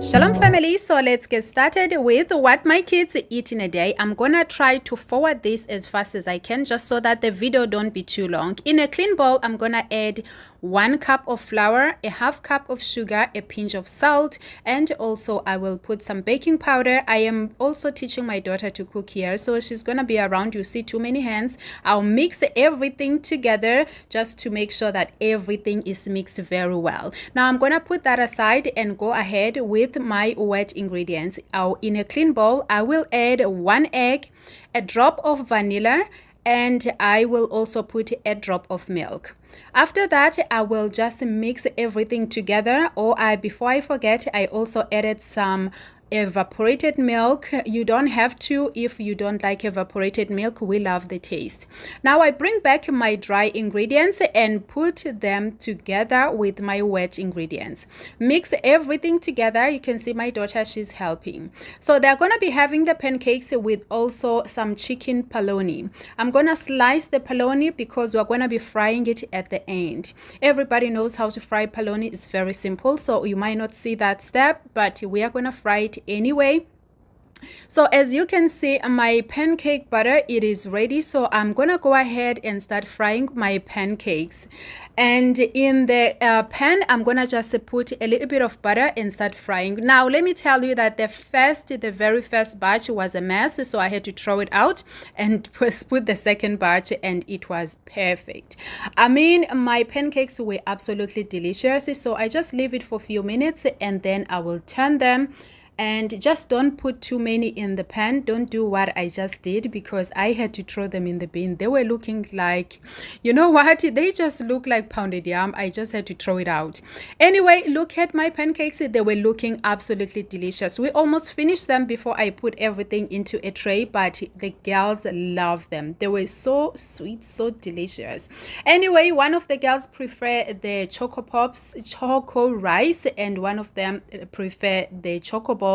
Shalom family, so let's get started with what my kids eat in a day. I'm gonna try to forward this as fast as I can just so that the video don't be too long. In a clean bowl, I'm gonna add 1 cup of flour, a half cup of sugar, a pinch of salt, and also I will put some baking powder. I am also teaching my daughter to cook here, so she's gonna be around. You see too many hands. I'll mix everything together just to make sure that everything is mixed very well. Now I'm gonna put that aside and go ahead with my wet ingredients. In a clean bowl, I will add 1 egg, a drop of vanilla, and I will also put a drop of milk. After that, I will just mix everything together. Before I forget, I also added some evaporated milk. You don't have to if you don't like evaporated milk. We love the taste. Now I bring back my dry ingredients and put them together with my wet ingredients. Mix everything together. You can see my daughter, she's helping. So they're gonna be having the pancakes with also some chicken polony. I'm gonna slice the polony because we're gonna be frying it at the end. Everybody knows how to fry polony. It's very simple, so you might not see that step, but we are gonna fry it anyway. So as you can see, my pancake batter, it is ready. So I'm gonna go ahead and start frying my pancakes. And in the pan, I'm gonna just put a little bit of butter and start frying. Now let me tell you that the very first batch was a mess, so I had to throw it out and put the second batch, and it was perfect. I mean, my pancakes were absolutely delicious. So I just leave it for a few minutes and then I will turn them. And just don't put too many in the pan. Don't do what I just did because I had to throw them in the bin. They were looking like, you know what? They just look like pounded yam. I just had to throw it out. Anyway, look at my pancakes. They were looking absolutely delicious. We almost finished them before I put everything into a tray, but the girls loved them. They were so sweet, so delicious. Anyway, one of the girls prefer the Choco Pops, Choco Rice, and one of them prefer the Choco Balls.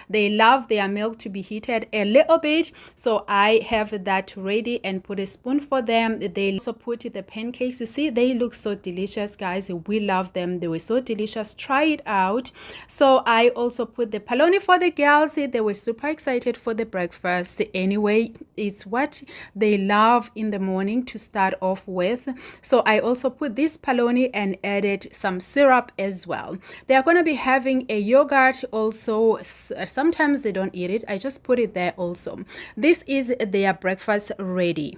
They love their milk to be heated a little bit, so I have that ready and put a spoon for them. They also put the pancakes. You see, they look so delicious, guys. We love them. They were so delicious. Try it out. So I also put the polony for the girls. They were super excited for the breakfast. Anyway, it's what they love in the morning to start off with. So I also put this polony and added some syrup as well. They are going to be having a yogurt also. Sometimes they don't eat it. I just put it there also. This is their breakfast ready.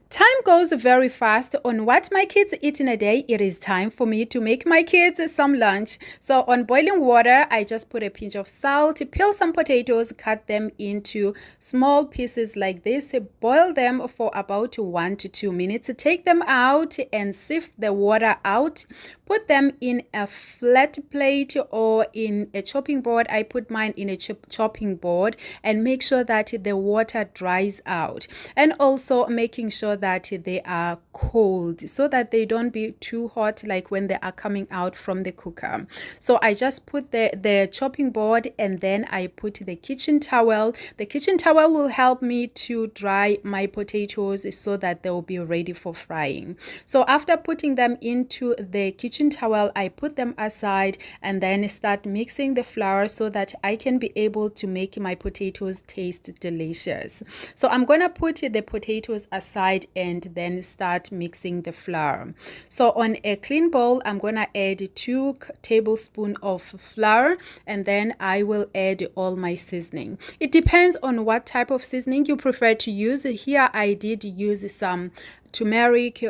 Time goes very fast on what my kids eat in a day. It is time for me to make my kids some lunch. So on boiling water, I just put a pinch of salt, peel some potatoes, cut them into small pieces like this, boil them for about 1 to 2 minutes, take them out and sift the water out. Put them in a flat plate or in a chopping board. I put mine in a chopping board and make sure that the water dries out, and also making sure that they are cold so that they don't be too hot like when they are coming out from the cooker. So I just put the chopping board and then I put the kitchen towel. The kitchen towel will help me to dry my potatoes so that they will be ready for frying. So after putting them into the kitchen towel, I put them aside and then start mixing the flour so that I can be able to make my potatoes taste delicious. So I'm gonna put the potatoes aside and then start mixing the flour. So on a clean bowl, I'm gonna add 2 tablespoons of flour and then I will add all my seasoning. It depends on what type of seasoning you prefer to use. Here I did use some turmeric,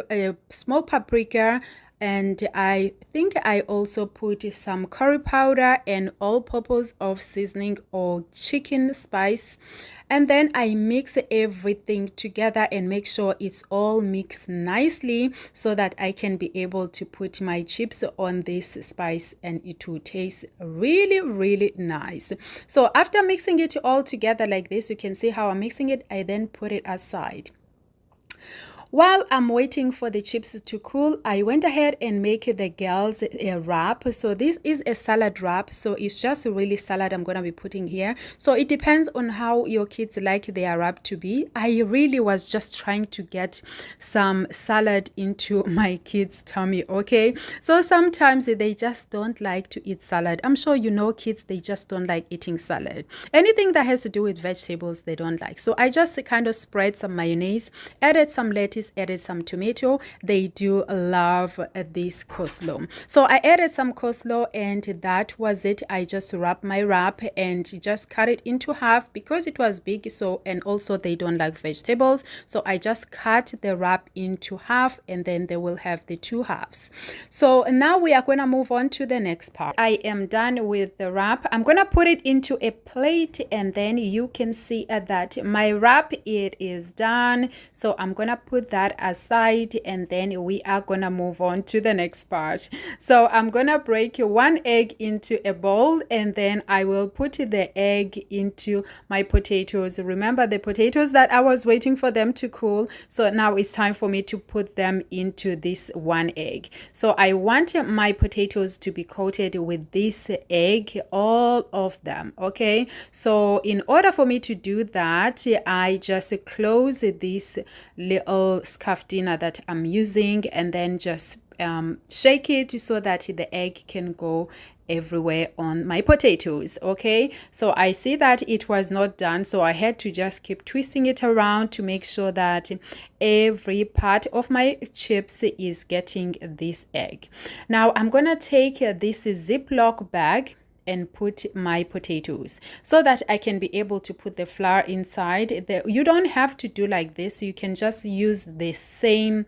small paprika, and I think I also put some curry powder and all purpose of seasoning or chicken spice. And then I mix everything together and make sure it's all mixed nicely so that I can be able to put my chips on this spice and it will taste really, really nice. So after mixing it all together like this, you can see how I'm mixing it. I then put it aside. While I'm waiting for the chips to cool, I went ahead and make the girls a wrap. So this is a salad wrap. So it's just really salad I'm going to be putting here. So it depends on how your kids like their wrap to be. I really was just trying to get some salad into my kids' tummy, okay? So sometimes they just don't like to eat salad. I'm sure you know kids, they just don't like eating salad. Anything that has to do with vegetables, they don't like. So I just kind of spread some mayonnaise, added some lettuce, added some tomato. They do love this coleslaw. So I added some coleslaw and that was it. I just wrapped my wrap and just cut it into half because it was big. So, and also they don't like vegetables. So I just cut the wrap into half and then they will have the two halves. So now we are going to move on to the next part. I am done with the wrap. I'm going to put it into a plate and then you can see that my wrap, it is done. So I'm going to put that aside and then we are going to move on to the next part. So I'm going to break one egg into a bowl and then I will put the egg into my potatoes. Remember the potatoes that I was waiting for them to cool. So now it's time for me to put them into this one egg. So I want my potatoes to be coated with this egg, all of them, okay? So in order for me to do that, I just close this little scaffdina that I'm using and then just shake it so that the egg can go everywhere on my potatoes. Okay, so I see that it was not done, so I had to just keep twisting it around to make sure that every part of my chips is getting this egg. Now I'm gonna take this Ziploc bag and put my potatoes so that I can be able to put the flour inside. You don't have to do like this. You can just use the same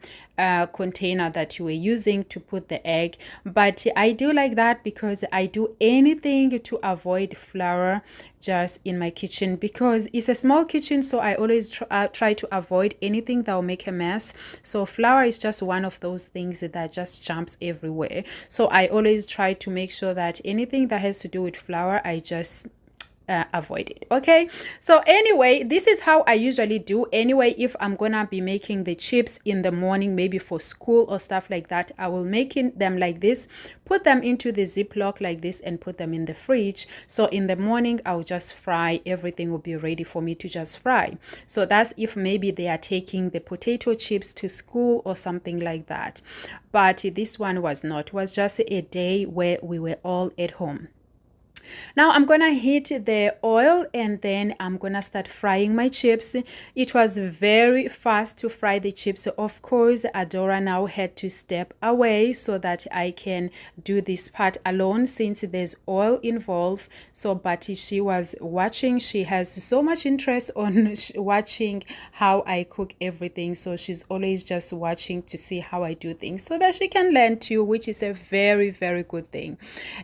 container that you were using to put the egg, but I do like that because I do anything to avoid flour just in my kitchen because it's a small kitchen, so I always try to avoid anything that will make a mess. So flour is just one of those things that just jumps everywhere, so I always try to make sure that anything that has to do with flour I just avoid it. Okay, so anyway, this is how I usually do anyway. If I'm gonna be making the chips in the morning, maybe for school or stuff like that, I will make them like this, put them into the Ziploc like this and put them in the fridge. So in the morning I'll just fry, everything will be ready for me to just fry. So that's if maybe they are taking the potato chips to school or something like that, but this one was not. It was just a day where we were all at home. Now I'm gonna heat the oil and then I'm gonna start frying my chips. It was very fast to fry the chips. Of course, Adora now had to step away so that I can do this part alone since there's oil involved. So but she was watching. She has so much interest on watching how I cook everything. So she's always just watching to see how I do things so that she can learn too, which is a very, very good thing.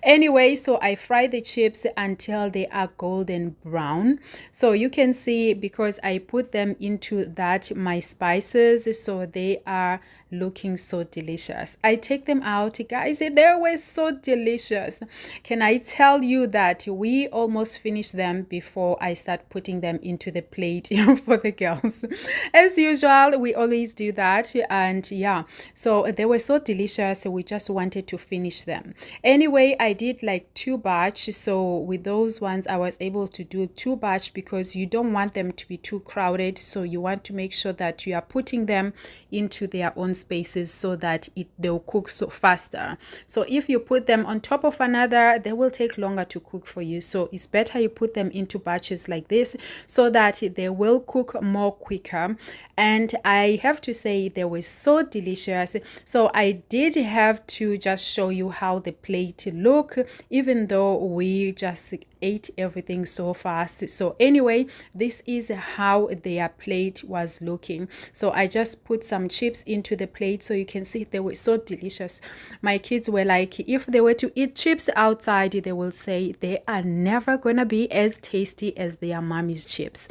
Anyway, so I fry the chips until they are golden brown. So you can see because I put them into that my spices, so they are looking so delicious. I take them out, guys, they were so delicious. Can I tell you that we almost finished them before I start putting them into the plate for the girls. As usual, we always do that, and yeah, so they were so delicious, so we just wanted to finish them. Anyway, I did like 2 batch, so with those ones I was able to do 2 batch because you don't want them to be too crowded, so you want to make sure that you are putting them into their own spaces so that they'll cook so faster. So if you put them on top of another, they will take longer to cook for you. So it's better you put them into batches like this so that they will cook more quicker. And I have to say they were so delicious. So I did have to just show you how the plate look, even though we just ate everything so fast. So anyway, this is how their plate was looking. So I just put some chips into the plate so you can see they were so delicious. My kids were like, if they were to eat chips outside, they will say they are never gonna be as tasty as their mommy's chips.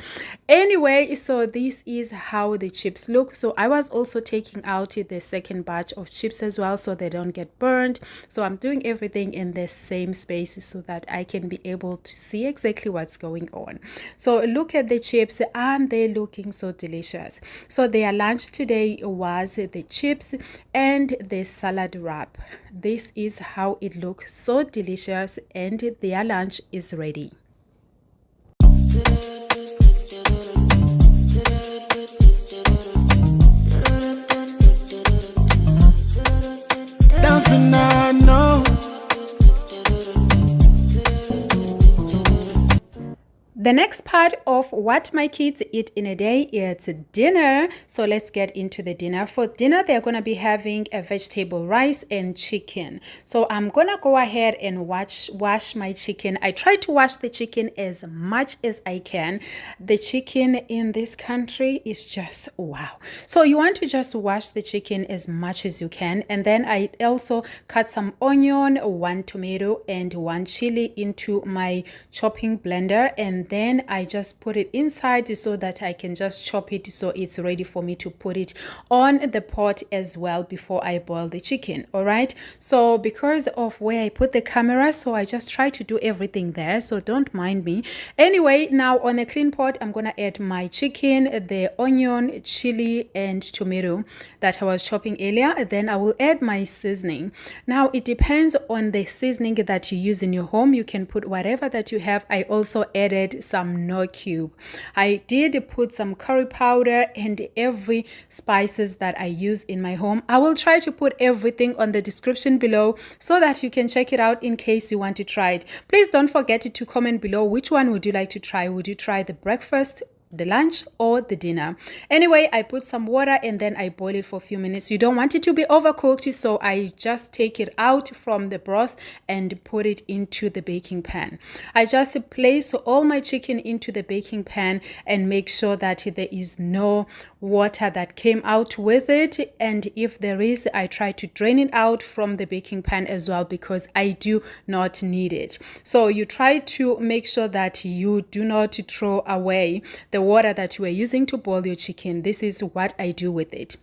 Anyway, so this is how the chips look. So I was also taking out the second batch of chips as well so they don't get burned. So I'm doing everything in the same space so that I can be able able to see exactly what's going on. So look at the chips, and they're looking so delicious. So their lunch today was the chips and the salad wrap. This is how it looks, so delicious, and their lunch is ready. The next part of what my kids eat in a day is dinner. So let's get into the dinner. For dinner, they're going to be having a vegetable rice and chicken. So I'm going to go ahead and wash my chicken. I try to wash the chicken as much as I can. The chicken in this country is just wow. So you want to just wash the chicken as much as you can. And then I also cut some onion, 1 tomato, and 1 chili into my chopping blender. And then I just put it inside so that I can just chop it so it's ready for me to put it on the pot as well before I boil the chicken. All right, so because of where I put the camera, so I just try to do everything there, so don't mind me. Anyway, now on a clean pot, I'm gonna add my chicken, the onion, chili, and tomato that I was chopping earlier. Then I will add my seasoning. Now it depends on the seasoning that you use in your home. You can put whatever that you have. I also added some no cube. I did put some curry powder and every spices that I use in my home. I will try to put everything on the description below so that you can check it out in case you want to try it. Please don't forget to comment below which one would you like to try. Would you try the breakfast, the lunch, or the dinner? Anyway, I put some water and then I boil it for a few minutes. You don't want it to be overcooked, so I just take it out from the broth and put it into the baking pan. I just place all my chicken into the baking pan and make sure that there is no water that came out with it, and if there is, I try to drain it out from the baking pan as well because I do not need it. So you try to make sure that you do not throw away the water that you are using to boil your chicken. This is what I do with it.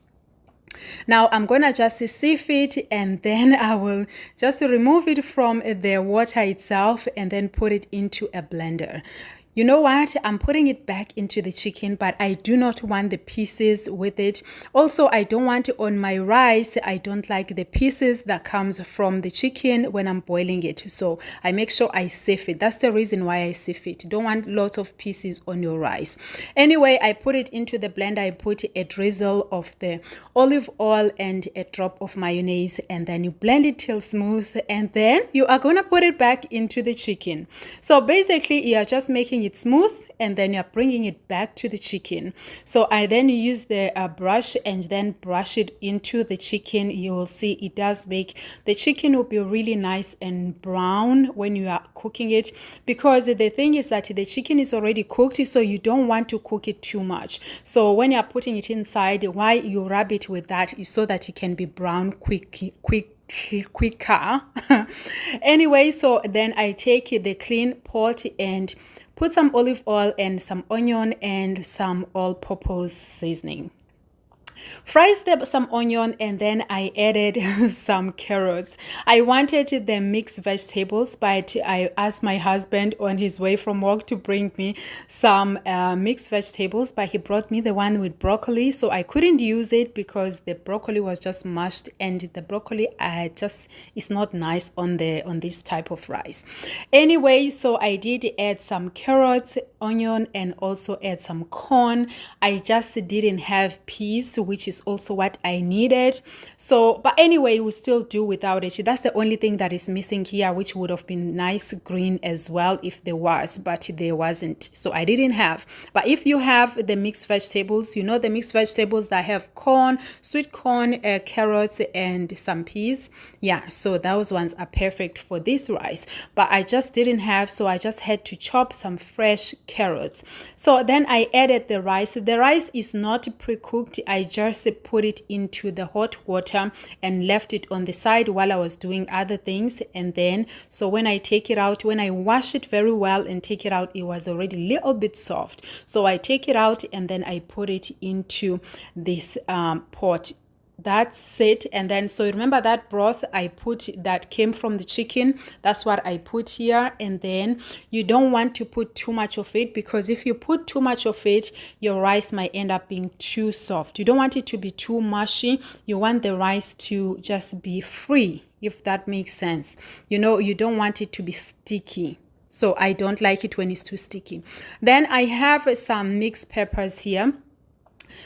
Now I'm gonna just sieve it, and then I will just remove it from the water itself and then put it into a blender. You know what? I'm putting it back into the chicken, but I do not want the pieces with it. Also, I don't want it on my rice. I don't like the pieces that comes from the chicken when I'm boiling it. So I make sure I sieve it. That's the reason why I sieve it. You don't want lots of pieces on your rice. Anyway, I put it into the blender. I put a drizzle of the olive oil and a drop of mayonnaise, and then you blend it till smooth, and then you are gonna put it back into the chicken. So basically, you are just making it smooth, and then you're bringing it back to the chicken. So I then use the brush and then brush it into the chicken. You will see it does make the chicken will be really nice and brown when you are cooking it, because the thing is that the chicken is already cooked, so you don't want to cook it too much. So when you're putting it inside, why you rub it with that is so that it can be brown quicker. Anyway, so then I take the clean pot and put some olive oil and some onion and some all-purpose seasoning. Fried some onion, and then I added some carrots. I wanted the mixed vegetables, but I asked my husband on his way from work to bring me some mixed vegetables, but he brought me the one with broccoli, so I couldn't use it because the broccoli was just mashed, and the broccoli just is not nice on this type of rice. Anyway, so I did add some carrots, onion, and also add some corn. I just didn't have peas, which is also what I needed. So, but anyway, we'll still do without it. That's the only thing that is missing here, which would have been nice green as well if there was, but there wasn't. So I didn't have. But if you have the mixed vegetables, you know, the mixed vegetables that have corn, sweet corn, carrots, and some peas. Yeah, so those ones are perfect for this rice. But I just didn't have, so I just had to chop some fresh carrots. So then I added the rice. The rice is not pre-cooked. I just put it into the hot water and left it on the side while I was doing other things. And then, so when I take it out, when I wash it very well and take it out, it was already a little bit soft. So I take it out and then I put it into this pot. that's it. And then, so remember that broth I put that came from the chicken, that's what I put here. And then you don't want to put too much of it, because if you put too much of it, your rice might end up being too soft. You don't want it to be too mushy. You want the rice to just be free, if that makes sense. You know, you don't want it to be sticky. So I don't like it when it's too sticky. Then I have some mixed peppers here.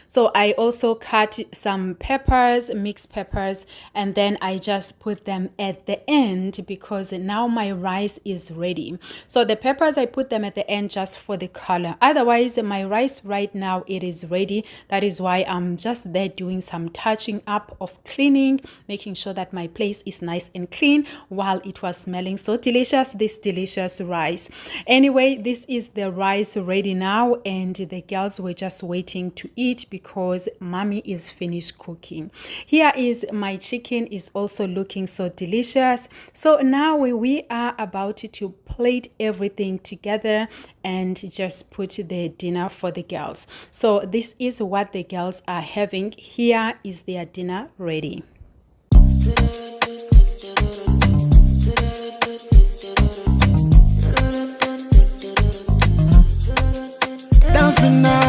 So I also cut some peppers, mixed peppers, and then I just put them at the end because now my rice is ready. So the peppers, I put them at the end just for the color. Otherwise, my rice right now, it is ready. That is why I'm just there doing some touching up of cleaning, making sure that my place is nice and clean while it was smelling so delicious, this delicious rice. Anyway, this is the rice ready now, and the girls were just waiting to eat because mommy is finished cooking. Here is my chicken, is also looking so delicious. So now we are about to plate everything together and just put the dinner for the girls. So this is what the girls are having. Here is their dinner ready. Down for now.